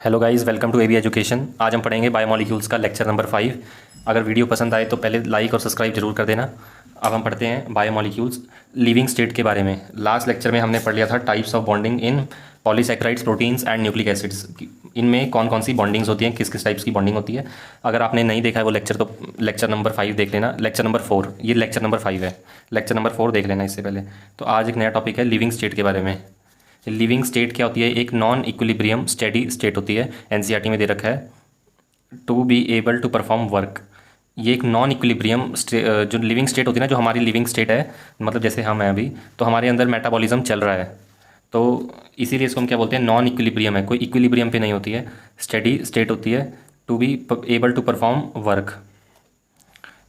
Hello guys, welcome to A B education. आज हम पढ़ेंगे बायोमोलिक्यूल्स का लेक्चर नंबर 5। अगर वीडियो पसंद आए तो पहले लाइक और सब्सक्राइब जरूर कर देना। अब हम पढ़ते हैं बायोमोलिक्यूल्स लिविंग स्टेट के बारे में। लास्ट लेक्चर में हमने पढ़ लिया था types of bonding in polysaccharides, proteins and nucleic acids. इनमें कौन कौन सी बॉन्डिंग्स होती हैं, किस किस टाइप्स की बॉन्डिंग होती है। अगर आपने नहीं देखा है वो लेक्चर तो लेक्चर नंबर 5 देख लेना। लेक्चर नंबर 4, ये लेक्चर नंबर 5 है, लेक्चर नंबर 4 देख लेना इससे पहले। तो आज एक नया टॉपिक है लिविंग स्टेट के बारे में। लिविंग स्टेट क्या होती है? एक नॉन इक्विलिब्रियम स्टेडी स्टेट होती है। एनसीईआरटी में दे रखा है to be able to perform work. ये एक नॉन इक्विलिब्रियम जो लिविंग स्टेट होती है ना, जो हमारी लिविंग स्टेट है, मतलब जैसे हम हैं अभी, तो हमारे अंदर मेटाबॉलिज्म चल रहा है, तो इसीलिए इसको हम क्या बोलते हैं, नॉन इक्विलिब्रियम है। कोई इक्विलिब्रियम पे नहीं होती है, स्टेडी स्टेट होती है। To be able to perform work.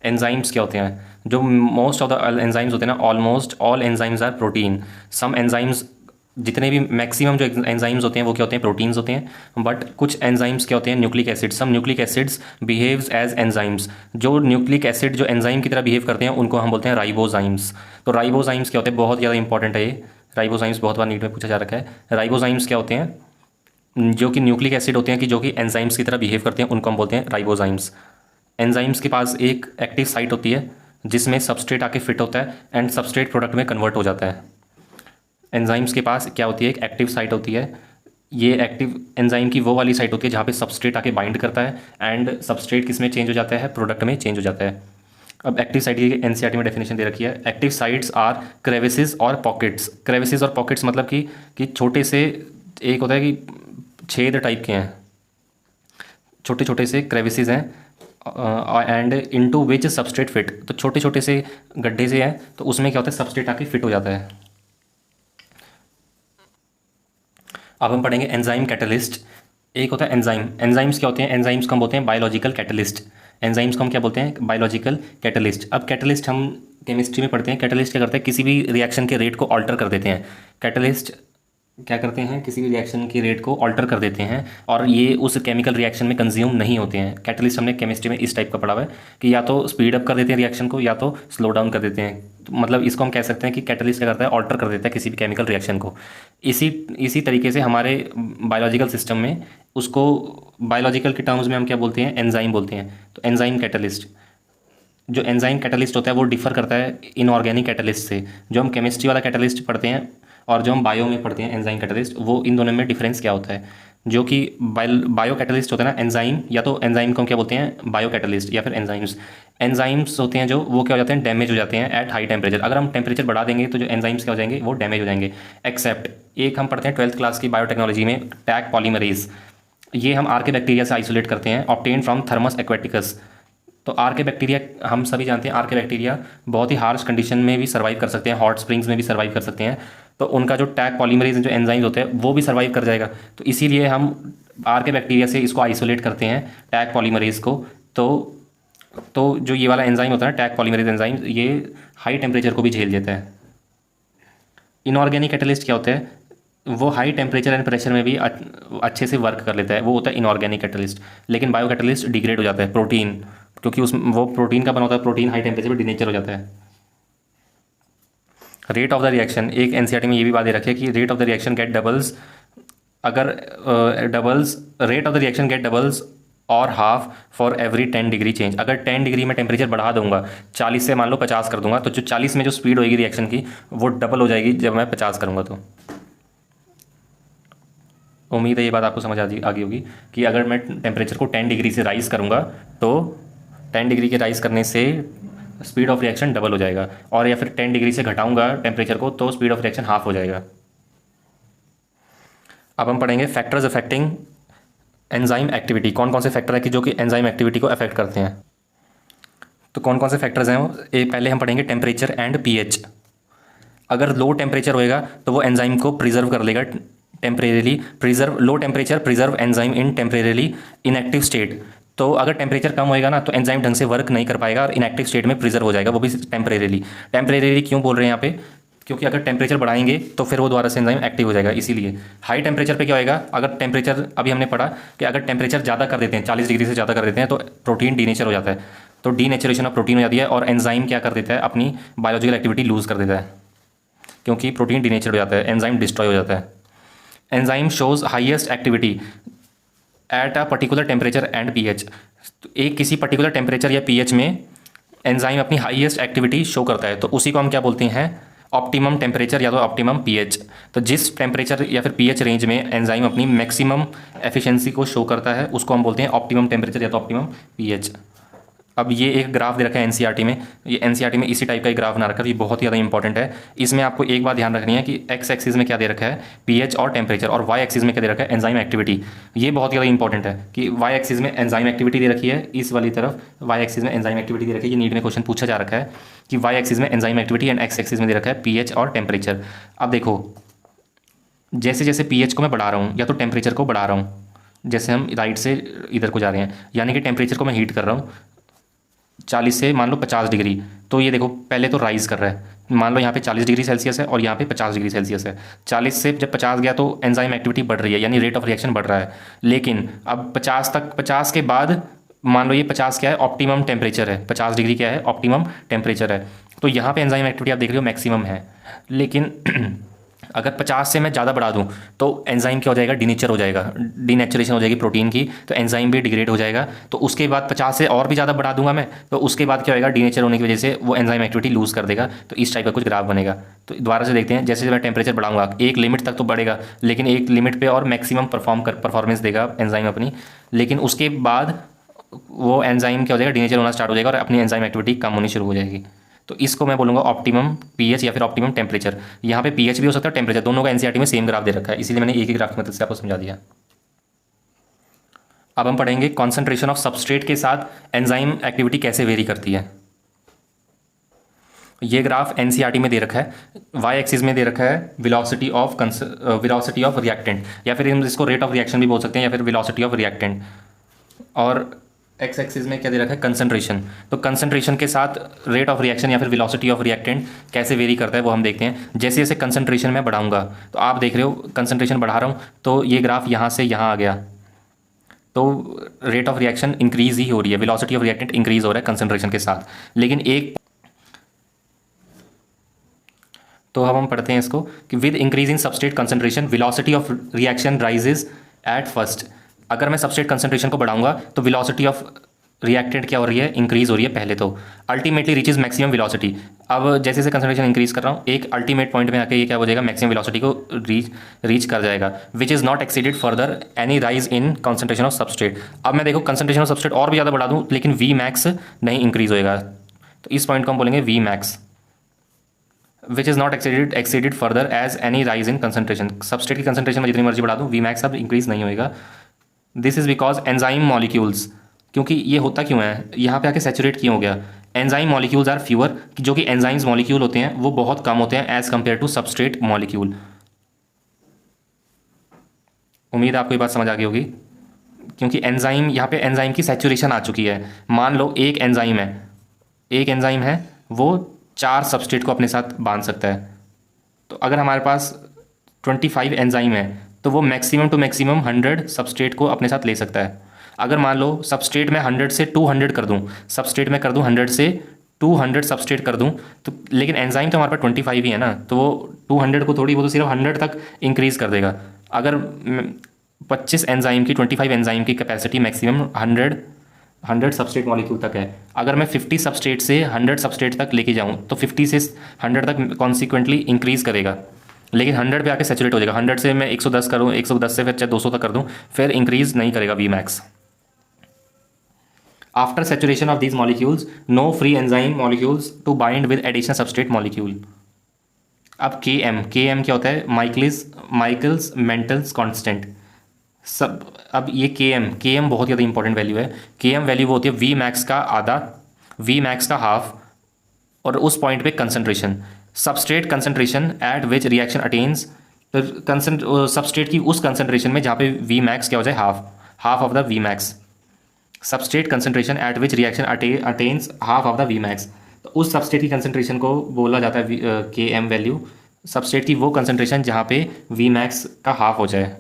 Enzymes क्या होते हैं? जो मोस्ट ऑफ द एंजाइम्स होते हैं ना, almost all enzymes are protein. Some enzymes, जितने भी मैक्सिमम जो एंजाइम्स होते हैं वो क्या होते हैं, प्रोटीन्स होते हैं। बट कुछ एंजाइम्स क्या होते हैं, nucleic acid. Some nucleic acids behaves as enzymes. जो न्यूक्लिक एसिड जो एंजाइम की तरह बिहेव करते हैं उनको हम बोलते हैं राइबोजाइम्स। तो राइबोजाइम्स क्या होते हैं, बहुत ज़्यादा इंपॉर्टेंट है ये। राइबोजाइम्स बहुत बार नीट में पूछा जा रखा है। राइबोजाइम्स क्या होते हैं? जो कि न्यूक्लिक एसिड होते हैं कि जो कि एंजाइम्स की तरह बिहेव करते हैं, उनको हम बोलते हैं राइबोजाइम्स। एंजाइम्स के पास एक एक्टिव साइट होती है जिसमें सबस्ट्रेट आके फिट होता है एंड सबस्ट्रेट प्रोडक्ट में कन्वर्ट हो जाता है। एंजाइम्स के पास क्या होती है, एक एक्टिव साइट होती है। ये एक्टिव एंजाइम की वो वाली साइट होती है जहाँ पे सबस्ट्रेट आके बाइंड करता है एंड सबस्ट्रेट किस में चेंज हो जाता है, प्रोडक्ट में चेंज हो जाता है। अब एक्टिव साइट की एनसीईआरटी में डेफिनेशन दे रखी है। एक्टिव साइट्स आर क्रेविसेस और पॉकेट्स। क्रेविसेस और पॉकेट्स मतलब कि छोटे से, एक होता है कि छेद टाइप के हैं, छोटे छोटे से क्रेविसेस हैं and into which substrate fit. तो छोटे छोटे से गड्ढे से हैं तो उसमें क्या होता है, सबस्ट्रेट आके फिट हो जाता है। अब हम पढ़ेंगे एंजाइम कैटलिस्ट। एक होता है एंजाइम। एंजाइम्स क्या होते हैं? एंजाइम्स को हम बोलते हैं बायोलॉजिकल कैटलिस्ट। एंजाइम्स को हम क्या बोलते हैं, बायोलॉजिकल कैटलिस्ट। अब कैटलिस्ट हम केमिस्ट्री में पढ़ते हैं। कैटलिस्ट क्या करते हैं, किसी भी रिएक्शन के रेट को ऑल्टर कर देते हैं। कैटलिस्ट क्या करते हैं, किसी भी रिएक्शन की रेट को ऑल्टर कर देते हैं और ये उस केमिकल रिएक्शन में कंज्यूम नहीं होते हैं। कैटलिस्ट हमने केमिस्ट्री में इस टाइप का पढ़ा हुआ है कि या तो स्पीड अप कर देते हैं रिएक्शन को या तो स्लो डाउन कर देते हैं। तो मतलब इसको हम कह सकते हैं कि कैटलिस्ट क्या करता है, ऑल्टर कर देता है किसी भी केमिकल रिएक्शन को। इसी तरीके से हमारे बायोलॉजिकल सिस्टम में उसको बायोलॉजिकल के टर्म्स में हम क्या बोलते हैं, एंजाइम बोलते हैं। तो एंजाइम कैटलिस्ट, जो एंजाइम कैटलिस्ट होता है वो डिफर करता है इनऑर्गेनिक कैटलिस्ट से। जो हम केमिस्ट्री वाला कैटलिस्ट पढ़ते हैं और जो हम बायो में पढ़ते हैं एंजाइम कैटलिस्ट, वो इन दोनों में डिफरेंस क्या होता है। जो कि बायो कैटलिस्ट होता है ना एंजाइम, या तो एंजाइम को हम क्या बोलते हैं, बायो कैटलिस्ट या फिर एंजाइम्स। एंजाइम्स होते हैं जो वो क्या हो जाते हैं, डैमेज हो जाते हैं एट हाई टेम्परेचर। अगर हम टेम्परेचर बढ़ा देंगे तो जो एंजाइम्स क्या हो जाएंगे, वो डैमेज हो जाएंगे। एक्सेप्ट, एक हम पढ़ते हैं 12th क्लास की बायोटेक्नोलॉजी में, टैग पॉलीमरेज। ये हम आर्के बैक्टीरिया से आइसोलेट करते हैं, ऑब्टेन फ्रॉम थर्मस एक्वेटिकस। तो आर्के बैक्टीरिया हम सभी जानते हैं, आर्के बैक्टीरिया बहुत ही हार्श कंडीशन में भी सर्वाइव कर सकते हैं, हॉट स्प्रिंग्स में भी सर्वाइव कर सकते हैं। तो उनका जो टैग पॉलीमरेज जो एंजाइम्स होते हैं वो भी सर्वाइव कर जाएगा। तो इसीलिए हम आर्के बैक्टीरिया से इसको आइसोलेट करते हैं, टैग पॉलीमरेज को। तो जो ये वाला एंजाइम होता है ना, टैग पॉलीमरेज एंजाइम, ये हाई टेम्परेचर को भी झेल देता है। इनऑर्गेनिक कैटलिस्ट क्या होता है, वो हाई टेम्परेचर एंड प्रेशर में भी अच्छे से वर्क कर लेता है, वो होता है इनऑर्गेनिक कैटलिस्ट। लेकिन बायो कैटलिस्ट डिग्रेड हो जाता है, प्रोटीन, क्योंकि उसमें वो प्रोटीन का बना होता है, प्रोटीन हाई टेम्परेचर पर डिनेचर हो जाता है। रेट ऑफ द रिएक्शन, एक एनसीईआरटी में ये भी बात दे रखी है कि rate of the reaction get doubles. अगर doubles, rate of the reaction get doubles और half for every 10 degree change. अगर 10 डिग्री में टेम्परेचर बढ़ा दूंगा, 40 से मान लो 50 कर दूंगा, तो जो 40 में जो स्पीड होगी रिएक्शन की वो डबल हो जाएगी जब मैं 50 करूँगा। तो उम्मीद है ये बात आपको समझ आ गई होगी कि अगर मैं टेम्परेचर को 10 डिग्री से राइज़ करूँगा तो 10 डिग्री के राइज़ करने से स्पीड ऑफ रिएक्शन डबल हो जाएगा, और या फिर 10 डिग्री से घटाऊंगा टेम्परेचर को तो स्पीड ऑफ रिएक्शन हाफ हो जाएगा। अब हम पढ़ेंगे फैक्टर्स अफेक्टिंग एंजाइम एक्टिविटी। कौन कौन से फैक्टर है कि जो कि एंजाइम एक्टिविटी को अफेक्ट करते हैं। तो कौन कौन से फैक्टर्स हैं वो, पहले हम पढ़ेंगे टेम्परेचर एंड पीएच। अगर लो टेम्परेचर होएगा तो वो एंजाइम को प्रिजर्व कर लेगा temporarily. Preserve, low temperature preserve enzyme in temporarily inactive state. तो अगर टेम्परेचर कम होएगा ना तो एंजाइम ढंग से वर्क नहीं कर पाएगा और इनएक्टिव स्टेट में प्रिजर्व हो जाएगा, वो भी टेम्परेरीली। टेम्परेरीली क्यों बोल रहे हैं यहाँ पे, क्योंकि अगर टेम्परेचर बढ़ाएंगे तो फिर वो दोबारा से एंजाइम एक्टिव हो जाएगा। इसीलिए हाई टेम्परेचर पे क्या होएगा, अगर टेम्परेचर, अभी हमने पढ़ा कि अगर टेम्परेचर ज़्यादा कर देते हैं, 40 डिग्री से ज़्यादा कर देते हैं तो प्रोटीन डीनेचर हो जाता है। तो डीनेचरेशन ऑफ प्रोटीन हो जाती है और एंजाइम क्या कर देता है, अपनी बायोलॉजिकल एक्टिविटी लूज़ कर देता है, क्योंकि प्रोटीन डीनेचर हो जाता है, एंजाइम डिस्ट्रॉय हो जाता है। Enzyme shows highest activity. At a particular temperature and pH. एक किसी पर्टिकुलर टेम्परेचर या पीएच में एंजाइम अपनी हाईएस्ट एक्टिविटी शो करता है, तो उसी को हम क्या बोलते हैं, ऑप्टिमम टेम्परेचर या तो ऑप्टिमम पीएच। तो जिस टेम्परेचर या फिर पीएच रेंज में एंजाइम अपनी मैक्सिमम एफिशिएंसी को शो करता है उसको हम बोलते हैं ऑप्टिमम टेम्परेचर या तो ऑप्टिमम पीएच। अब ये एक ग्राफ दे रखा है एनसीईआरटी में, ये एनसीईआरटी में इसी टाइप का एक ग्राफ बना रखा है, ये बहुत ही ज़्यादा इंपॉर्टेंट है। इसमें आपको एक बात ध्यान रखनी है कि एक्स एक्सिस में क्या दे रखा है, पीएच और टेम्परेचर, और वाई एक्सिस में क्या दे रखा है, एंजाइम एक्टिविटी। ये बहुत ही ज़्यादा इंपॉर्टेंट है कि वाई एक्सिस में एंजाइम एक्टिविटी दे रखी है, इस वाली तरफ वाई एक्सिस में एंजाइम एक्टिविटी दे रखी है। ये नीट में क्वेश्चन पूछा जा रखा है कि वाई एक्सिस में enzyme activity and x axis में दे रखा है पीएच और टेम्परेचर। अब देखो, जैसे जैसे पीएच को मैं बढ़ा रहा हूँ या तो टेम्परेचर को बढ़ा रहा हूँ, जैसे हम राइट से इधर को जा रहे हैं, यानी कि टेम्परेचर को मैं हीट कर रहा हूँ 40 से मान लो 50 डिग्री, तो ये देखो पहले तो राइज़ कर रहा है, मान लो यहाँ पे 40 डिग्री सेल्सियस है और यहाँ पे 50 डिग्री सेल्सियस है। 40 से जब 50 गया तो एंजाइम एक्टिविटी बढ़ रही है, यानी रेट ऑफ रिएक्शन बढ़ रहा है। लेकिन अब 50 के बाद मान लो ये 50 क्या है, ऑप्टिमम टेम्परेचर है, 50 डिग्री क्या है, ऑप्टिमम टेम्परेचर है। तो यहाँ पे एंजाइम एक्टिविटी आप देख रहे हो मैक्सिमम है। लेकिन अगर 50 से मैं ज़्यादा बढ़ा दूं तो एंजाइम क्या हो जाएगा, डीनेचर हो जाएगा, डीनेचुरेशन हो जाएगी प्रोटीन की, तो एंजाइम भी डिग्रेड हो जाएगा। तो उसके बाद 50 से और भी ज़्यादा बढ़ा दूंगा मैं, तो उसके बाद क्या होएगा, डीनेचर होने की वजह से वो एंजाइम एक्टिविटी लूज़ कर देगा। तो इस टाइप का कुछ ग्राफ बनेगा। तो दोबारा से देखते हैं, जैसे मैं टेम्परेचर बढ़ाऊंगा एक लिमिट तक तो बढ़ेगा, लेकिन एक लिमिट पर और मैक्सिमम परफॉर्मेंस देगा एंजाइम अपनी, लेकिन उसके बाद वो एंजाइम क्या हो जाएगा, डीनेचर होना स्टार्ट हो जाएगा और अपनी एंजाइम एक्टिविटी कम होनी शुरू हो जाएगी। तो इसको मैं बोलूँगा ऑप्टिमम पीएच या फिर ऑप्टिमम टेम्परेचर। यहाँ पे पीएच भी हो सकता है, टेम्परेचर, दोनों का एनसीईआरटी में सेम ग्राफ दे रखा है, इसीलिए मैंने एक ही ग्राफ की मदद से आपको समझा दिया। अब हम पढ़ेंगे कॉन्सेंट्रेशन ऑफ सबस्ट्रेट के साथ एंजाइम एक्टिविटी कैसे वेरी करती है। ये ग्राफ एनसीईआरटी में दे रखा है, वाई एक्सिस में दे रखा है वेलोसिटी ऑफ रिएक्टेंट, या फिर हम इसको रेट ऑफ रिएक्शन भी बोल सकते हैं, या फिर वेलोसिटी ऑफ रिएक्टेंट। और एक्स एक्सिस में क्या दे रखा है, कंसंट्रेशन। तो कंसंट्रेशन के साथ रेट ऑफ रिएक्शन या फिर वेलोसिटी ऑफ रिएक्टेंट कैसे वेरी करता है वो हम देखते हैं। जैसे जैसे कंसंट्रेशन मैं बढ़ाऊंगा, तो आप देख रहे हो कंसंट्रेशन बढ़ा रहा हूँ तो ये ग्राफ यहाँ से यहाँ आ गया, तो रेट ऑफ रिएक्शन इंक्रीज ही हो रही है, वेलोसिटी ऑफ रिएक्टेंट इंक्रीज हो रहा है कंसंट्रेशन के साथ। लेकिन एक तो अब हम पढ़ते हैं इसको कि with increase in substrate concentration velocity of reaction rises at first. अगर मैं सबस्ट्रेट कंसंट्रेशन को बढ़ाऊंगा तो वेलोसिटी ऑफ रिएक्टेंट क्या हो रही है, इंक्रीज हो रही है पहले तो, अल्टीमेटली रीचेज मैक्सिमम वेलोसिटी। अब जैसे जैसे कंसंट्रेशन इंक्रीज कर रहा हूँ, एक अल्टीमेट पॉइंट में आके ये क्या हो जाएगा, मैक्सिमम वेलोसिटी को रीच कर जाएगा, विच is not exceeded further any rise in concentration of substrate. अब मैं देखो कंसंट्रेशन ऑफ सबस्ट्रेट और भी ज़्यादा बढ़ा दूँ, लेकिन वी मैक्स नहीं इंक्रीज होएगा, तो इस पॉइंट को हम बोलेंगे V max, which is not exceeded further as any rise in concentration. Substrate की कंसंट्रेशन में जितनी मर्जी बढ़ा दूँ, वी मैक्स अब इंक्रीज नहीं होएगा। This is because enzyme molecules, क्योंकि ये होता क्यों है, यहाँ पे आके सैचुरेट क्यों हो गया, एंजाइम मॉलिक्यूल्स आर फ्यूअर, जो कि एंजाइम्स मॉलिक्यूल होते हैं वो बहुत कम होते हैं as compared to substrate molecule. उम्मीद आपको ये बात समझ आ गई होगी, क्योंकि एंजाइम, यहाँ पे एंजाइम की सैचुरेशन आ चुकी है। मान लो एक एंजाइम है वो 4 सबस्ट्रेट को अपने साथ बांध सकता है। तो अगर हमारे पास 25 एंजाइम है तो वो मैक्सिमम टू मैक्सिमम 100 सबस्ट्रेट को अपने साथ ले सकता है। अगर मान लो सबस्ट्रेट में 100 से 200 कर दूं, सबस्ट्रेट में कर दूं 100 से 200 सबस्ट्रेट कर दूं, तो लेकिन एंजाइम तो हमारे पास 25 ही है ना, तो वो 200 को थोड़ी, वो तो सिर्फ 100 तक इंक्रीज़ कर देगा। अगर 25 एंजाइम की 25 एंजाइम की कैपेसिटी मैक्सिमम 100 सबस्ट्रेट मॉलिक्यूल तक है। अगर मैं 50 सबस्ट्रेट से 100 सबस्ट्रेट तक लेके जाऊँ तो 50 से 100 तक कॉन्सिक्वेंटली इंक्रीज़ करेगा, लेकिन 100 पे आके सैचुरेट हो जाएगा। 100 से मैं 110 करूँ, 110 से फिर चाहे 200 तक कर दूँ, फिर इंक्रीज़ नहीं करेगा V max. After saturation of these molecules no free enzyme molecules to bind with additional substrate molecule. अब के एम क्या होता है, माइकल्स मेंटल्स कांस्टेंट। सब अब ये के एम बहुत ज़्यादा इंपॉर्टेंट वैल्यू है। के एम वैल्यू वो होती है वी मैक्स का आधा, वी मैक्स का हाफ, और उस पॉइंट पे concentration, substrate concentration at which reaction attains, substrate की उस कंसंट्रेशन में जहाँ पे वी मैक्स क्या हो जाए, half of the V max, substrate concentration at which reaction attains half of the V max. तो उस सबस्ट्रेट की कंसंट्रेशन को बोला जाता है के एम वैल्यू, सबस्ट्रेट की वो कंसंट्रेशन जहाँ पे वी मैक्स का हाफ हो जाए।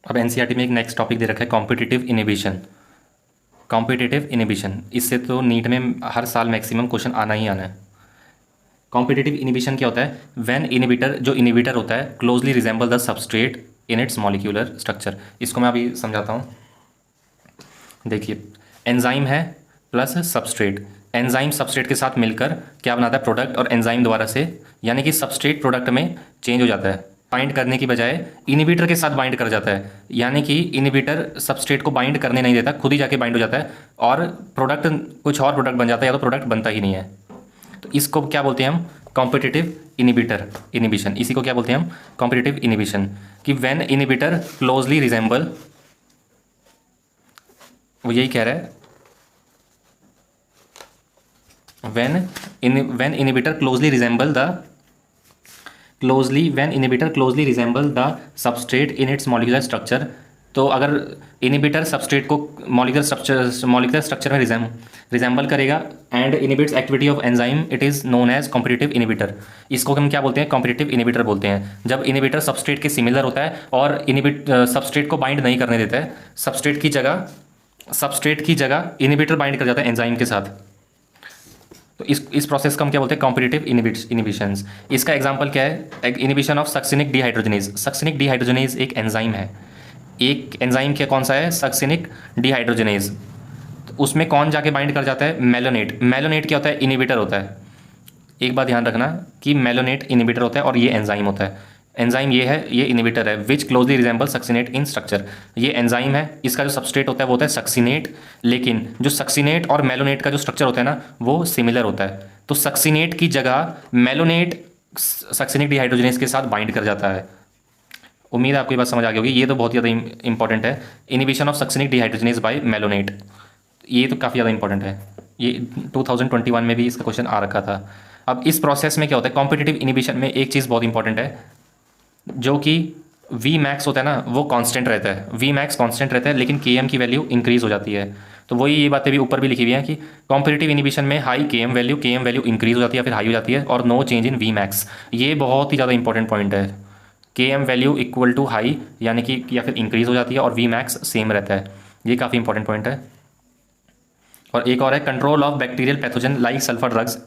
अब एनसीईआरटी में एक नेक्स्ट टॉपिक दे रखा है कॉम्पिटिटिव इनिबिशन। इससे तो नीट में हर साल मैक्सिमम क्वेश्चन आना ही आना है। कॉम्पिटिटिव इनिबिशन क्या होता है, व्हेन इनिबिटर, जो इनिबिटर होता है, closely resemble the substrate in its molecular structure. इसको मैं अभी समझाता हूँ। देखिए, एंजाइम है प्लस सबस्ट्रेट। एंजाइम सबस्ट्रेट के साथ मिलकर क्या बनाता है, प्रोडक्ट, और एंजाइम दोबारा से, यानी कि सबस्ट्रेट प्रोडक्ट में चेंज हो जाता है। बाइंड करने की बजाय इनिबिटर के साथ बाइंड कर जाता है, यानी कि इनिबिटर सबस्ट्रेट को बाइंड करने नहीं देता, खुद ही जाके बाइंड हो जाता है और प्रोडक्ट कुछ और प्रोडक्ट बन जाता है, या तो प्रोडक्ट बनता ही नहीं है। तो इसको क्या बोलते हैं हम, कॉम्पिटिटिव इनिबिटर इनिबिशन। इसी को क्या बोलते हैं हम, कॉम्पिटिटिव इनिबिशन। कि व्हेन इनिबिटर क्लोजली रिजेंबल, वो यही कह रहा है, when inhibitor closely resemble the substrate in its molecular structure। तो अगर इनिबिटर सबस्ट्रेट को मॉलिक्यूलर स्ट्रक्चर में रिजेंबल करेगा and inhibits activity of enzyme, it is known as competitive inhibitor. इसको हम क्या बोलते हैं, कॉम्पिटिटिव इनिबिटर बोलते हैं। जब इनिबिटर सबस्ट्रेट के सिमिलर होता है और सबस्ट्रेट को बाइंड नहीं करने देता है, सबस्ट्रेट की जगह इनिबिटर बाइंड कर जाता है एंजाइम के साथ। तो इस प्रोसेस को हम क्या बोलते हैं, कॉम्पिटिटिव इनिबिशंस। इसका एग्जांपल क्या है, inhibition of succinic dehydrogenase. Succinic dehydrogenase एक एंजाइम है। एक एंजाइम क्या, कौन सा है, सक्सिनिक डिहाइड्रोजनेज। तो उसमें कौन जाके बाइंड कर जाता है, मेलोनेट। मेलोनेट क्या होता है, इनिबिटर होता है। एक बात ध्यान रखना कि मेलोनेट इनिबिटर होता है और ये एंजाइम होता है। एंजाइम ये है, ये इनिबिटर है। Which closely resemble succinate in structure. ये एंजाइम है, इसका जो सबस्ट्रेट होता है वो होता है सक्सिनेट, लेकिन जो सक्सिनेट और मेलोनेट का जो स्ट्रक्चर होता है ना, वो सिमिलर होता है। तो सक्सिनेट की जगह मेलोनेट सक्सिनिक डिहाइड्रोजनेज के साथ बाइंड कर जाता है। उम्मीद है आपको ये बात समझ आ गई होगी। ये तो बहुत ज़्यादा इंपॉर्टेंट है, inhibition of succinic dehydrogenase by malonate. ये तो काफ़ी ज़्यादा इंपॉर्टेंट है, ये 2021 में भी इसका क्वेश्चन आ रखा था। अब इस प्रोसेस में क्या होता है, कॉम्पिटिटिव इनिबिशन में एक चीज़ बहुत इंपॉर्टेंट है, जो कि वी मैक्स होता है ना, वो कांस्टेंट रहता है। वी मैक्स कांस्टेंट रहता है, लेकिन के एम की वैल्यू इंक्रीज हो जाती है। तो वही ये बातें भी ऊपर भी लिखी हुई हैं कि कॉम्पिटिटिव इनिबिशन में high K M value increase हो जाती है, फिर हाई हो जाती है, और no change in V max. ये बहुत ही ज़्यादा इंपॉर्टेंट पॉइंट है। K M value equal to high, यानी कि या फिर इंक्रीज हो जाती है, और वी मैक्स सेम रहता है। ये काफ़ी इंपॉर्टेंट पॉइंट है। और एक और है, control of bacterial pathogen like sulphur drugs.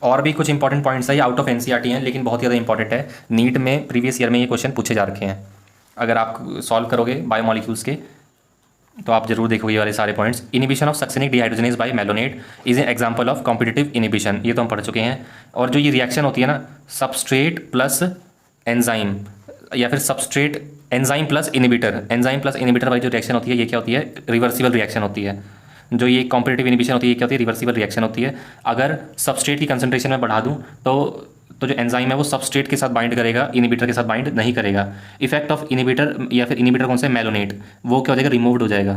और भी कुछ इंपॉर्टेंट पॉइंट्स है, ये आउट ऑफ एनसीईआरटी हैं, लेकिन बहुत ज़्यादा इंपॉर्टेंट है। नीट में प्रीवियस ईयर में ये क्वेश्चन पूछे जा रखे हैं। अगर आप सॉल्व करोगे बायोमॉलिक्यूल्स के, तो आप जरूर देखोगे ये वाले सारे points. Inhibition of succinic dehydrogenase by malonate is an example of competitive inhibition. ये तो हम पढ़ चुके हैं। और जो ये रिएक्शन होती है ना, सबस्ट्रेट प्लस एंजाइम, या फिर सबस्ट्रेट एंजाइम प्लस इनिबिटर वाली जो रिएक्शन होती है, ये क्या होती है, रिवर्सिबल रिएक्शन होती है। जो ये कॉम्पिटिटिव इनिबिशन होती है, ये क्या होती है, रिवर्सिबल रिएक्शन होती है। अगर सबस्ट्रेट की कंसंट्रेशन में बढ़ा दूं तो जो एंजाइम है वो सबस्ट्रेट के साथ बाइंड करेगा, इनिबिटर के साथ बाइंड नहीं करेगा। इफेक्ट ऑफ इनिबिटर, या फिर इनिबिटर कौन सा है, मेलोनेट, वो क्या हो जाएगा, रिमूव्ड हो जाएगा।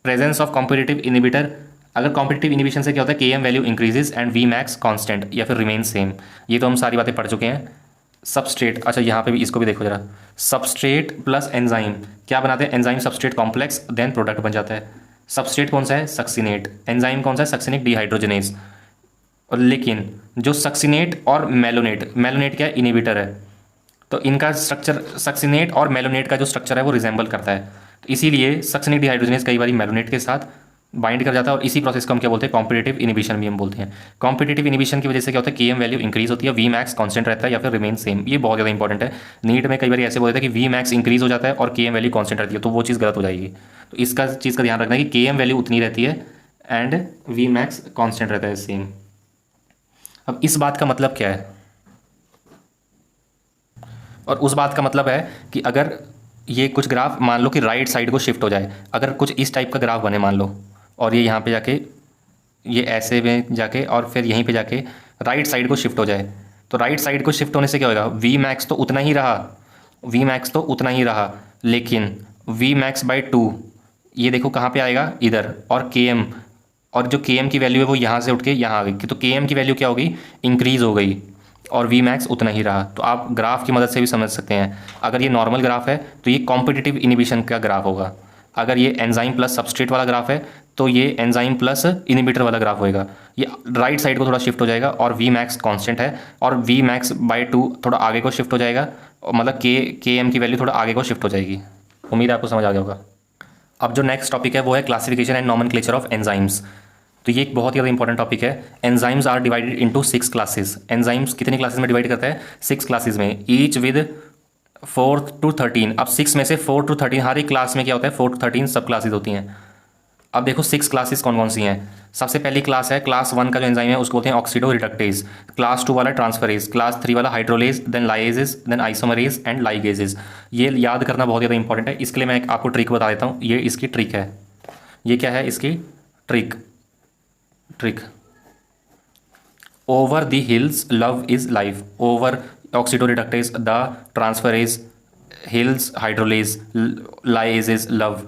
प्रेजेंस ऑफ कॉम्पिटिटिव इनिबिटर, अगर कॉम्पिटिटिव इनिबिशन से क्या होता है, K M value increases and V max constant या फिर रिमेन सेम। ये तो हम सारी बातें पढ़ चुके हैं। सबस्ट्रेट, अच्छा यहाँ पे भी इसको भी देखो जरा, सबस्ट्रेट प्लस एंजाइम क्या बनाते हैं, enzyme substrate complex, then product बन जाता है। सबस्ट्रेट कौन सा है, सक्सिनेट। एंजाइम कौन सा है, सक्सिनिक डिहाइड्रोजनेज। और लेकिन जो सक्सिनेट और मेलोनेट क्या है, इनिबिटर है। तो इनका स्ट्रक्चर, सक्सिनेट और मेलोनेट का जो स्ट्रक्चर है वो रिजेंबल करता है। तो इसीलिए सक्सिनिक डिहाइड्रोजनेज कई बार मेलोनेट के साथ बाइंड कर जाता है, और इसी प्रोसेस को हम क्या बोलते हैं, कॉम्पिटिटिव इनिबिशन भी हम बोलते हैं। कॉम्पिटिटिव इनिबिशन की वजह से क्या होता है, के एम वैल्यू इंक्रीज होती है, वी मैक्स कांस्टेंट रहता है या फिर रिमेन सेम। ये बहुत ज़्यादा इंपॉर्टेंट है। नीट में कई बार ऐसे बोलते हैं कि वी मैक्स इंक्रीज हो जाता है और के एम वैल्यू कांस्टेंट रहती है, तो वो चीज़ गलत हो जाएगी। तो इसका चीज़ का ध्यान रखना है कि के एम वैल्यू उतनी रहती है एंड वी मैक्स कांस्टेंट रहता है सेम। अब इस बात का मतलब क्या है, और उस बात का मतलब है कि अगर ये कुछ ग्राफ मान लो कि राइट साइड को शिफ्ट हो जाए, अगर कुछ इस टाइप का ग्राफ बने मान लो, और ये यहाँ पे जाके, ये ऐसे में जाके, और फिर यहीं पे जाके राइट साइड को शिफ्ट हो जाए, तो राइट साइड को शिफ्ट होने से क्या होगा, वी मैक्स तो उतना ही रहा, लेकिन वी मैक्स बाई 2 ये देखो कहाँ पे आएगा, इधर, और के एम, और जो के एम की वैल्यू है वो यहाँ से उठ के यहाँ आ गई, तो के एम की वैल्यू क्या होगी, इंक्रीज़ हो गई, और वी मैक्स उतना ही रहा। तो आप ग्राफ की मदद से भी समझ सकते हैं। अगर ये नॉर्मल ग्राफ है तो ये कॉम्पिटिटिव इनिबिशन का ग्राफ होगा। अगर ये एंजाइम प्लस सबस्ट्रेट वाला ग्राफ है तो ये एंजाइम प्लस इनिबिटर वाला ग्राफ होएगा। ये राइट साइड को थोड़ा शिफ्ट हो जाएगा, और वी मैक्स कॉन्स्टेंट है, और वी मैक्स बाई 2 थोड़ा आगे को शिफ्ट हो जाएगा, मतलब के एम की वैल्यू थोड़ा आगे को शिफ्ट हो जाएगी। उम्मीद है आपको समझ आ गया होगा। अब जो नेक्स्ट टॉपिक है वो है classification and nomenclature of enzymes. तो ये एक बहुत ही ज़्यादा इंपॉर्टेंट टॉपिक है। Enzymes are divided into 6 classes. Enzymes कितनी क्लासेस में डिवाइड करता है? 6 क्लासेस में, ईच विद 4 to 13। अब 6 में से 4 to 13, हर एक क्लास में क्या होता है 4 to 13 सब क्लासेस होती हैं। अब देखो 6 क्लासेस कौन कौन सी हैं। सबसे पहली क्लास है क्लास 1 का जो एंजाइम है उसको बोलते हैं ऑक्सीडो रिडक्टेज। क्लास 2 वाला ट्रांसफरेज, क्लास 3 वाला hydrolase, then lyases, then isomerase and ligases. ये याद करना बहुत ज़्यादा इंपॉर्टेंट है। इसके लिए मैं आपको ट्रिक बता देता हूँ। ये इसकी ट्रिक है। ये क्या है इसकी trick? Over the hills love is life. Over oxidoreductase, the transferase, hills hydrolase, lyases love,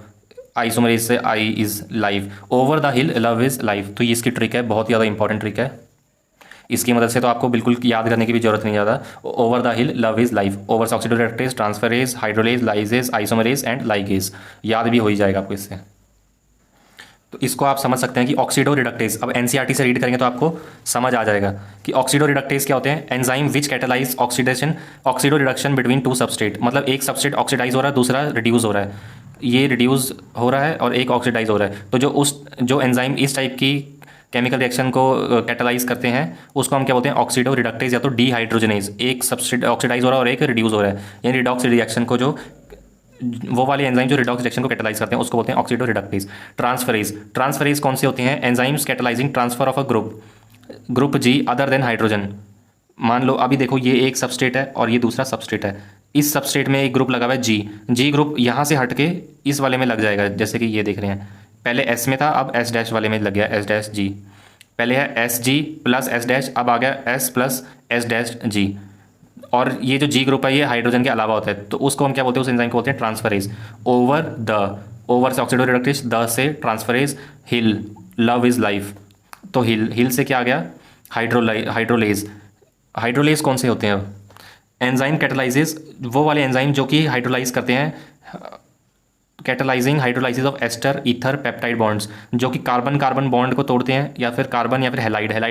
isomerase से I is life, over the hill love is life. तो ये इसकी ट्रिक है, बहुत ही ज़्यादा इंपॉर्टेंट ट्रिक है। इसकी मदद से तो आपको बिल्कुल याद करने की भी जरूरत नहीं ज़्यादा। Over the hill love is life, over oxido reductase, transferase, hydrolase, lyses, isomerase and ligase. याद भी हो ही जाएगा आपको इससे। तो इसको आप समझ सकते हैं कि ऑक्सीडो रिडक्टेज, अब एनसीईआरटी से रीड करेंगे तो आपको समझ आ जाएगा कि ऑक्सीडो रिडक्टेज क्या होते हैं। Enzyme which catalyse oxido reduction between two substrate. मतलब एक सबस्ट्रेट ऑक्सीडाइज हो रहा है, दूसरा रिड्यूस हो रहा है। ये रिड्यूस हो रहा है और एक ऑक्सीडाइज हो रहा है। तो जो एंजाइम इस टाइप की केमिकल रिएक्शन को कैटालाइज करते हैं उसको हम क्या बोलते हैं? ऑक्सीडो रिडक्टेज या तो डीहाइड्रोजनेज। एक सबस्ट्रेट ऑक्सीडाइज हो रहा है और एक रिड्यूस हो रहा है, यानी रिडॉक्स रिएक्शन को जो वो वाले एंजाइम जो रिडॉक्स रिएक्शन को कैटालाइज करते हैं उसको बोलते हैं ऑक्सीडो रिडक्टेज। ट्रांसफरेज कौन से होते हैं? Enzymes catalysing transfer of a group G other than hydrogen. मान लो अभी देखो ये एक सबस्ट्रेट है और ये दूसरा सबस्ट्रेट है। इस सबस्ट्रेट में एक ग्रुप लगा हुआ है जी ग्रुप यहाँ से हट के इस वाले में लग जाएगा। जैसे कि ये देख रहे हैं, पहले एस में था, अब एस डैश वाले में लग गया, एस डैश जी। पहले है S G plus S dash, अब आ गया एस प्लस एस डैश जी। और ये जो जी ग्रुप है ये हाइड्रोजन के अलावा होता है, तो उसको हम क्या बोलते हैं? उस एंजाइम को बोलते हैं ट्रांसफरेज। ओवर से ऑक्सीडो रिडक्टेज, द से transferase, hill love is life. तो हिल से क्या आ गया? हाइड्रोलेज कौन से होते हैं? एंजाइम कैटालाइजेज वो वाले एंजाइम जो कि हाइड्रोलाइज करते हैं, catalysing hydrolysis of ester ether peptide bonds, जो कि कार्बन कार्बन बॉन्ड को तोड़ते हैं, या फिर कार्बन या फिर हेलाइड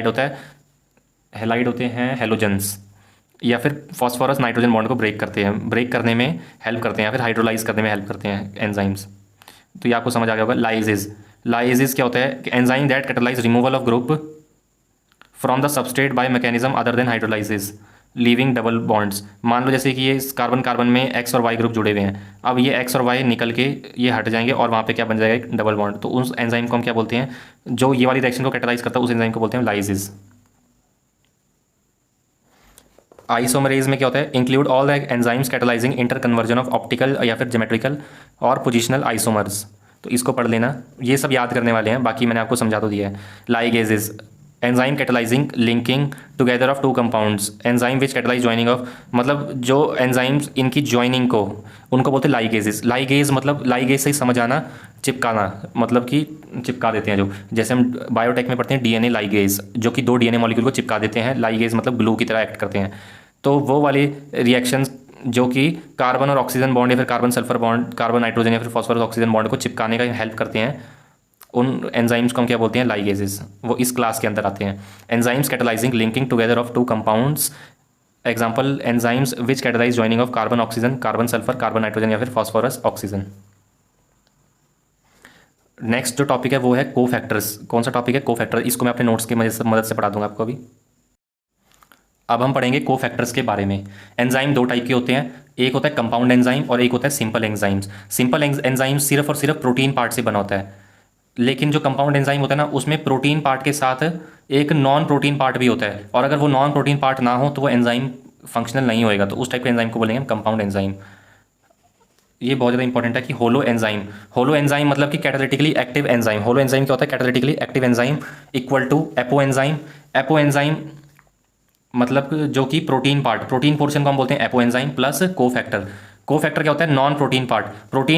होते हैं हेलोजेंस, या फिर फॉस्फोरस नाइट्रोजन बॉन्ड को ब्रेक करने में हेल्प करते हैं, या फिर हाइड्रोलाइज करने में हेल्प करते हैं एंजाइम्स। तो ये आपको समझ आ गया होगा। लाइजेज क्या होता है? Enzyme that catalyze removal of group from the substrate by mechanism other than hydrolysis leaving double bonds. मान लो जैसे कि ये कार्बन कार्बन में एक्स और वाई ग्रुप जुड़े हुए हैं, अब ये एक्स और वाई निकल के ये हट जाएंगे और वहाँ पे क्या बन जाएगा? एक डबल बॉन्ड। तो उस एंजाइम को हम क्या बोलते हैं? जो ये वाली रिएक्शन को कैटालाइज करता है उस एंजाइम को बोलते हैं लाइजेज। आइसोमरेज में क्या होता है? Include all the enzymes catalysing interconversion of optical या फिर ज्योमेट्रिकल और पोजिशनल आइसोमर्स। तो इसको पढ़ लेना, ये सब याद करने वाले हैं, बाकी मैंने आपको समझा तो दिया है। Ligases, enzyme catalysing linking together of two compounds. Enzyme which catalyse joining of, मतलब जो एंजाइम्स इनकी ज्वाइनिंग को, उनको बोलते हैं लाइगेजेस। लाइगेज मतलब लाइगेज से ही समझ आना, चिपकाना, मतलब कि चिपका देते हैं। जो जैसे हम बायोटेक में पढ़ते हैं डीएनए लाइगेज, जो कि 2 डीएनए मॉलिक्यूल को चिपका देते हैं। लाइगेज मतलब ग्लू की तरह एक्ट करते हैं। तो वो वाले रिएक्शंस जो कि कार्बन और ऑक्सीजन बॉन्ड या फिर carbon sulphur bond, carbon nitrogen या फिर फॉस्फोरस ऑक्सीजन बॉन्ड को चिपकाने का हेल्प करते हैं, उन एंजाइम्स को हम क्या बोलते हैं? लाइगेजेस। वो इस क्लास के अंदर आते हैं। Enzymes catalysing linking together of two compounds, example enzymes which catalyse joining of carbon oxygen, carbon sulphur, carbon nitrogen या फिर फॉस्फोरस ऑक्सीजन। नेक्स्ट जो टॉपिक है वो है कोफैक्टर्स। कौन सा टॉपिक है? कोफैक्टर। इसको मैं अपने नोट्स की मदद से पढ़ा दूंगा आपको अभी। अब हम पढ़ेंगे कोफैक्टर्स के बारे में। एंजाइम 2 टाइप के होते हैं, एक होता है कंपाउंड एंजाइम और एक होता है सिंपल एंजाइम्स। सिंपल एंजाइम सिर्फ और सिर्फ प्रोटीन पार्ट से बना होता है, लेकिन जो कंपाउंड एंजाइम होता है ना उसमें प्रोटीन पार्ट के साथ एक नॉन प्रोटीन पार्ट भी होता है, और अगर वो नॉन प्रोटीन पार्ट ना हो तो वो एंजाइम फंक्शनल नहीं होएगा। तो उस टाइप के एंजाइम को बोलेंगे हम कंपाउंड एंजाइम। ये बहुत ज़्यादा इंपॉर्टेंट है कि होलो एंजाइम मतलब कि catalytically active enzyme. Holoenzyme क्या होता है? Catalytically active enzyme equal to apoenzyme मतलब जो कि प्रोटीन पोर्शन को हम बोलते हैं एपो एंजाइम प्लस कोफैक्टर क्या होता है? नॉन प्रोटीन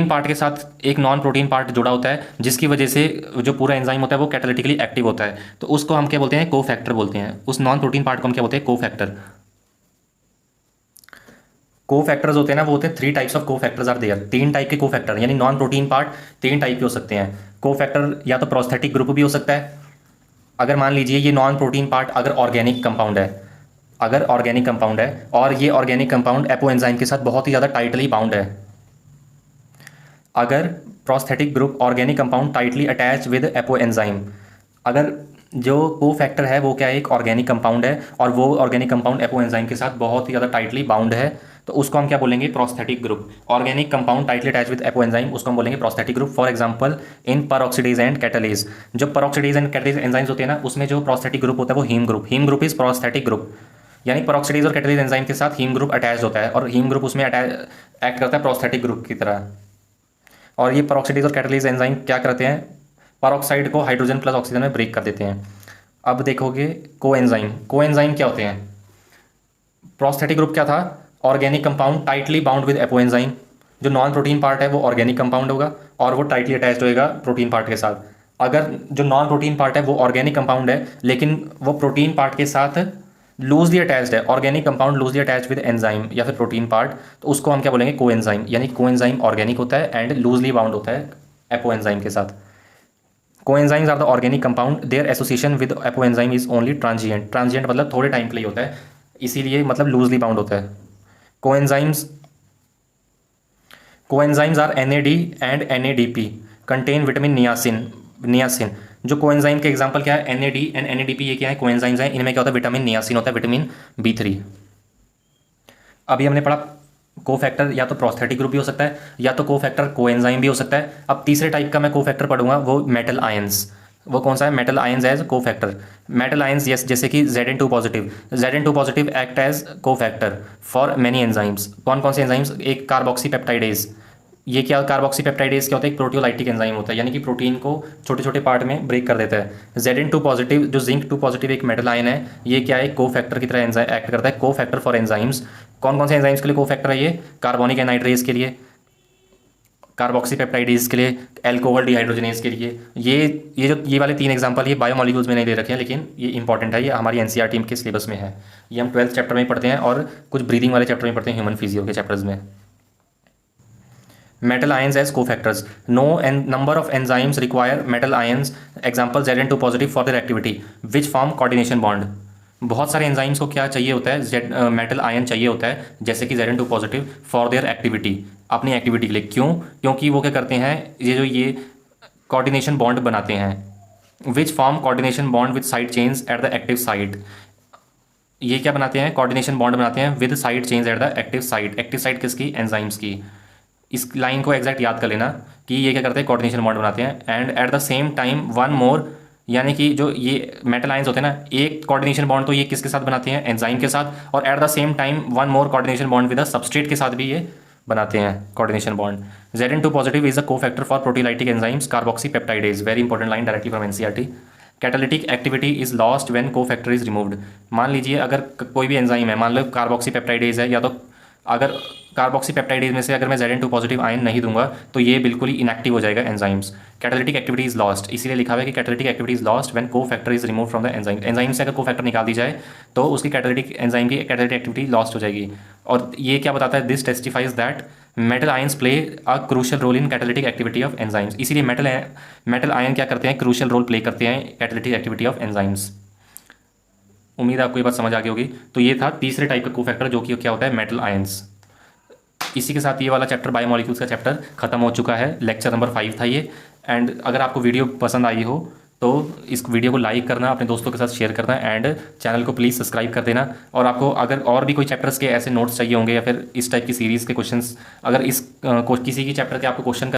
पार्ट के साथ एक नॉन प्रोटीन पार्ट जुड़ा होता है, जिसकी वजह से जो पूरा एंजाइम होता है वो कैटालिटिकली एक्टिव होता है। तो उसको हम क्या बोलते हैं? कोफैक्टर बोलते हैं। उस नॉन प्रोटीन पार्ट को हम क्या बोलते हैं? कोफैक्टर। कोफैक्टर्स होते हैं ना, वो होते हैं 3 types of cofactors are there. 3 type के कोफैक्टर, यानी नॉन प्रोटीन पार्ट 3 टाइप के हो सकते हैं। कोफैक्टर या तो प्रोस्थेटिक ग्रुप भी हो सकता है, अगर मान लीजिए ये नॉन प्रोटीन पार्ट अगर ऑर्गेनिक कंपाउंड है और ये ऑर्गेनिक कंपाउंड एपो एंजाइम के साथ बहुत ही ज़्यादा टाइटली बाउंड है। अगर prosthetic group organic compound tightly attach with apo enzyme, अगर जो को फैक्टर है वो क्या है, एक ऑर्गेनिक कंपाउंड है और वो ऑर्गेनिक कंपाउंड एपो एंजाइम के साथ बहुत ही ज़्यादा टाइटली बाउंड है, तो उसको हम क्या बोलेंगे, prosthetic group. Organic compound tightly attach with apo enzyme, उसको हम बोलेंगे prosthetic group. For example in peroxidase and catalase, जो परऑक्सीडेज एंड कैटालेज एंजाइम्स होते हैं ना, उसमें जो प्रोस्थेटिक ग्रुप होता है वो heme group. Heme group is prosthetic group, यानी परऑक्सीडेज और कैटालेज एंजाइम के साथ हीम ग्रुप अटैच होता है और हीम ग्रुप उसमें एक्ट करता है प्रोस्थेटिक ग्रुप की तरह। और ये परऑक्सीडेज और कैटालेज एंजाइम क्या करते हैं, परऑक्साइड को हाइड्रोजन प्लस ऑक्सीजन में ब्रेक कर देते हैं। अब देखोगे कोएंजाइम, कोएंजाइम क्या होते हैं, प्रोस्थेटिक ग्रुप क्या था, organic compound tightly bound with apo enzyme. जो नॉन प्रोटीन पार्ट है वो ऑर्गेनिक कंपाउंड होगा और वो टाइटली अटैच्ड होएगा प्रोटीन पार्ट के साथ। अगर जो नॉन प्रोटीन पार्ट है वो ऑर्गेनिक कंपाउंड है लेकिन वो प्रोटीन पार्ट के साथ लूजली अटैच्ड है, organic compound loosely attached with enzyme या फिर प्रोटीन पार्ट, तो उसको हम क्या बोलेंगे, कोएंजाइम। यानी कोएंजाइम ऑर्गेनिक होता है एंड लूजली बाउंड होता है एपो एंजाइम के साथ। Coenzymes are the organic compound, their association with apo enzyme is only transient. Transient मतलब थोड़े टाइम के लिए होता है, इसीलिए मतलब लूजली बाउंड होता है। Coenzymes are NAD and NADP, contain vitamin niacin. जो कोएंजाइम के एग्जांपल क्या है, NAD एंड NADP, ये क्या है, कोएंजाइम्स हैं। इनमें क्या होता है, विटामिन नियासिन होता है, विटामिन B3। अभी हमने पढ़ा कोफैक्टर या तो प्रोस्थेटिक ग्रुप भी हो सकता है या तो कोफैक्टर कोएंजाइम भी हो सकता है। अब तीसरे टाइप का मैं कोफैक्टर पढ़ूंगा, वो मेटल आयंस। वो कौन सा है, metal ions as cofactor. Metal ions yes, जैसे कि Zn2 positive, Zn2 positive act as cofactor for many enzymes. कौन कौन से एंजाइम्स, एक कार्बोक्सी पेप्टाइडेज। ये क्या, कार्बोक्सी पेप्टाइडेज क्या होता है, एक प्रोटियोलाइटिक एंजाइम होता है, यानी कि प्रोटीन को छोटे छोटे पार्ट में ब्रेक कर देता है। Zn2 पॉजिटिव जो Zinc 2 पॉजिटिव एक मेटल आयन है, ये क्या है, कोफैक्टर की तरह एक्ट करता है, कोफैक्टर फॉर एंजाइम्स। कौन कौन से एंजाइम्स के लिए कोफैक्टर है ये, कार्बोनिक एनाइड्रेज के लिए, कार्बोक्सी पेप्टाइडेज के लिए, अल्कोहल डिहाइड्रोजनेज के लिए। ये वाले 3 एग्जांपल ये बायोमॉलिक्यूल्स में नहीं ले रखे हैं, लेकिन ये इंपॉर्टेंट है, ये हमारी NCERT के सिलेबस में है। ये हम 12th चैप्टर में पढ़ते हैं और कुछ ब्रीदिंग वाले चैप्टर में पढ़ते हैं, ह्यूमन फिजियो के चैप्टर्स में। metal ions as cofactors, no number of enzymes require metal ions, example Zn2 positive for their activity which form coordination bond। बहुत सारे एंजाइम्स को क्या चाहिए होता है, मेटल आयन चाहिए होता है, जैसे कि Zn2 positive for their activity, अपनी एक्टिविटी के लिए। क्यों, क्योंकि वो क्या करते हैं, ये कोऑर्डिनेशन बॉन्ड बनाते हैं, which form coordination bond with side chains at the active site. ये क्या बनाते हैं, कोऑर्डिनेशन बॉन्ड बनाते हैं with side chains at the active site. Active site किसकी, एंजाइम्स की। इस लाइन को एग्जैक्ट याद कर लेना कि ये क्या करते हैं, कोऑर्डिनेशन बॉन्ड बनाते हैं। And at the same time one more, यानी कि जो ये मेटल आयंस होते हैं ना, एक कोऑर्डिनेशन बॉन्ड तो ये किसके साथ बनाते हैं, एंजाइम के साथ, और at the same time one more coordination bond with the substrate के साथ भी ये बनाते हैं coordination bond. Zn2 positive is a cofactor for proteolytic enzymes carboxy peptidase, very important line directly from NCERT। Catalytic activity is lost when cofactor is removed. मान लीजिए अगर कोई भी एंजाइम है, मान लो कार्बोक्सी पेप्टाइडेज है, या तो अगर कार्बोक्सी पेप्टाइडेज में से अगर मैं Zn2 पॉजिटिव आयन नहीं दूंगा तो ये बिल्कुल ही इनएक्टिव हो जाएगा enzymes. Catalytic activity is lost, इसीलिए लिखा हुआ है कि catalytic activity is lost when cofactor is remove from the enzyme. Enzyme से अगर कोफैक्टर निकाल दी जाए तो उसकी कैटालिटिक एंजाइम की कैटालिटिक एक्टिविटी लॉस्ट हो जाएगी। और ये क्या बताता है, this testifies that metal ions play a crucial role in catalytic activity of enzymes. इसीलिए मेटल आयन क्या करते हैं, क्रूशियल रोल प्ले करते हैं कैटालिटिक एक्टिविटी ऑफ एंजाइम्स। उम्मीद है आपको ये बात समझ आ गई होगी। तो ये था तीसरे टाइप का कोफैक्टर, जो कि क्या होता है, मेटल आयंस। इसी के साथ ये वाला चैप्टर बायोमॉलिक्यूल्स का चैप्टर खत्म हो चुका है। लेक्चर नंबर 5 था ये। एंड अगर आपको वीडियो पसंद आई हो तो इस वीडियो को लाइक करना, अपने दोस्तों के साथ शेयर करना, एंड चैनल को प्लीज़ सब्सक्राइब कर देना। और आपको अगर और भी कोई चैप्टर्स के ऐसे नोट्स चाहिए होंगे या फिर इस टाइप की सीरीज़ के क्वेश्चंस, अगर किसी की चैप्टर के आपको क्वेश्चन